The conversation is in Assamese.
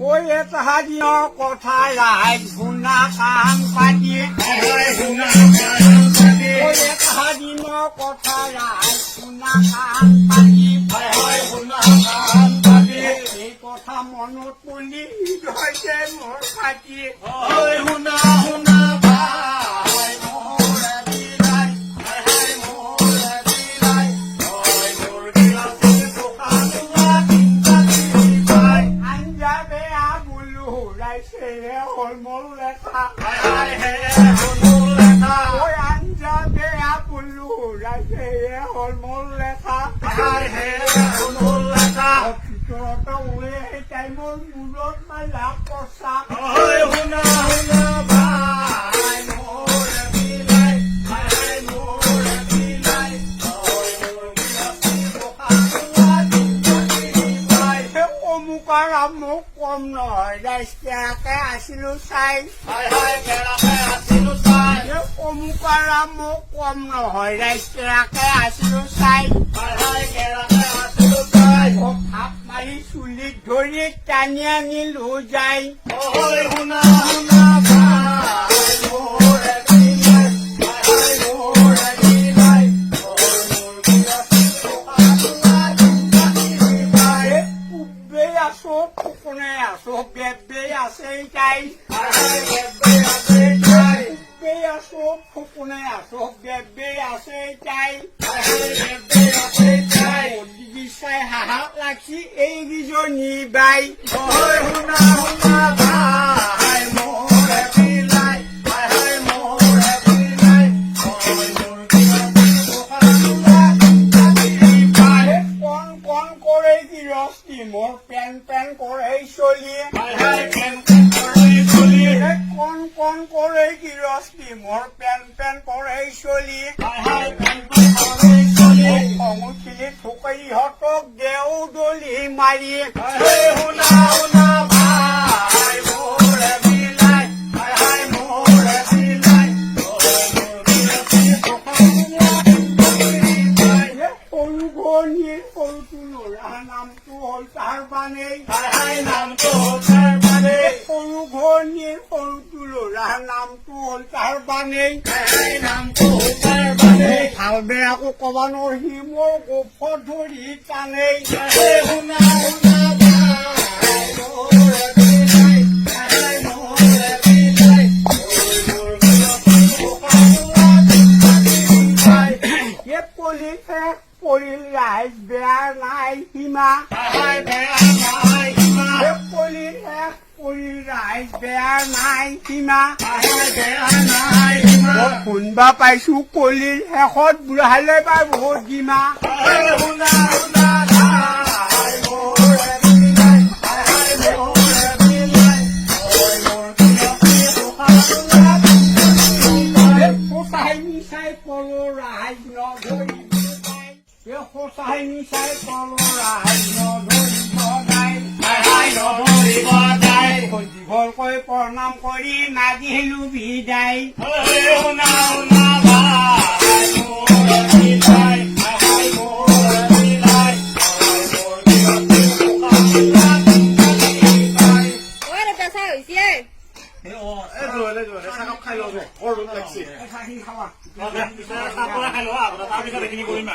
ওই তাহাজি কথা রায় শুনা কাম পাতি শুনা কাম পাতি ওই তাহাজি কথা রায় শুনা কাম পাতি শুনা কাম পাতি এই কথা মনত পৰি হৈছে মোৰ পাতি শুনা শুনা ভাই মোৰে বিলাই মোৰে বিলাই মোৰ গিলাচে দোকানোৱা চিন্তা ভাই আঞ্জা বেয়া বোলো ৰাইছে হ'ল মোৰ লেখা হে মোৰ লেখা ওই আঞ্জা বেয়া বোলো ৰাইছে হ'ল মোৰ লেখা হে মোৰ লেখা ভিতৰত ওলাই তাই মোৰ মূৰত মালা পচা শুনা শুনা ভাই মোৰে বিলাই মোৰে বিলাই মোৰ গিলাচে দোকানোৱা চিন্তা ভাই অমুকৰ মোক কম নহয় ৰাইচিয়াকে আছিলো চাই কেৰাকে আছিলো চাই অমুকৰ মোক কম নহয় ৰাইচিয়াকে আছিলো চাই কেৰাকে আছিলো চাই ভাপ মাৰি চুলিত ধৰি টানি আনিলো যাই শুনা শুনা ভাই মোৰে বিলাই মোৰে বিলাই মোৰ গিলাচে দোকানোৱা চিন্তা ভাই উবে আছো ফুকনে আছো বেবে আছে তাই বেবে আছে চাই উবে আছো ফুকনে আছো বেবে আছে তাই বেবে আছে চাই চাই হাহাক লাগছি এইকেইজনী বাই শুনা শুনা ভাই মোৰে বিলাই মোৰে বিলাই মোৰ গিলাচে দোকানোৱা চিন্তা ভাই কণ কণ কৰে গৃহস্থী মোৰ পেন পেন কৰে চলি কেন কৰি চলি কণ কণ কৰে গৃহস্থী মোৰ পেন পেন কৰে চলি কেন কৰি চলি খং উঠিলি ঠুকৈ ইহঁতক দেও দলি মাৰি শুনা শুনা ভাই মোৰে বিলাই মোৰে বিলাই মোৰ গিলাচে দোকানোৱা চিন্তা ভাই সৰু ভনীৰ সৰুটো ল'ৰা নামটো হ'ল তাৰ বানেই নামটো তাৰ মানে সৰু ভনীৰ সৰুটো ল'ৰা নামটো হ'ল তাৰ বানেই নামটো তাৰ মানে ভাল বেয়াকো ক'ব নোৱাৰি মোৰ গোফত ধৰি টানেই শুনা শুনা ভাই মোৰে বিলাই মোৰে বিলাই মোৰ গিলাচে দোকানোৱা চিন্তা ভাই এ পলিছে পৰিল ৰাইজ বেয়া নাই সীমা বেয়া নাই সীমা এ পলিছে পৰিল ৰাইজ বেয়া নাই সীমা বেয়া নাই সীমা শুনবা পাইছো কলিৰ শেষত বুঢ়ালে বা বহুত সীমা শুনা শুনা ভাই মোৰে বিলাই মোৰে বিলাই মোৰ গিলাচে দোকানোৱা চিন্তা ভাই সঁচাই মিছাই কলো ৰাইজ নধৰিব নাই সঁচাই মিছাই কলো ৰাইজ নধৰিব নাই নধৰিব যায় দীঘলকৈ প্ৰণাম কৰি নাজিলো বিদায় শুনা শুনা ভাই মোৰে বিলাই মোৰে বিলাই মোৰ গিলাচে দোকানোৱা চিন্তা ভাই ঐ দেউতা চাহ হৈছে খাই লওঁ বৰ ৰ'দ লাগিছে খাৱা তাৰপিছত এইখিনি কৰিম